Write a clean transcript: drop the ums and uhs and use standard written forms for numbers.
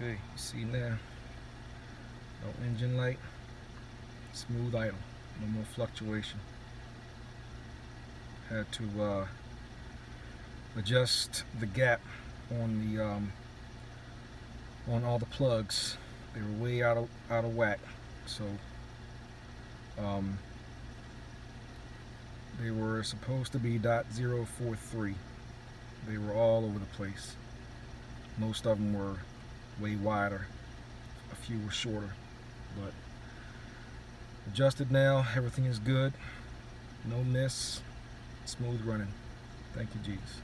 Okay, you see now, no engine light, smooth idle, no more fluctuation. Had to adjust the gap on the on all the plugs. They were way out of whack, so they were supposed to be .043. They were all over the place. Most of them were way wider, a few were shorter, but adjusted now. Everything is good, no miss, smooth running. Thank you, Jesus.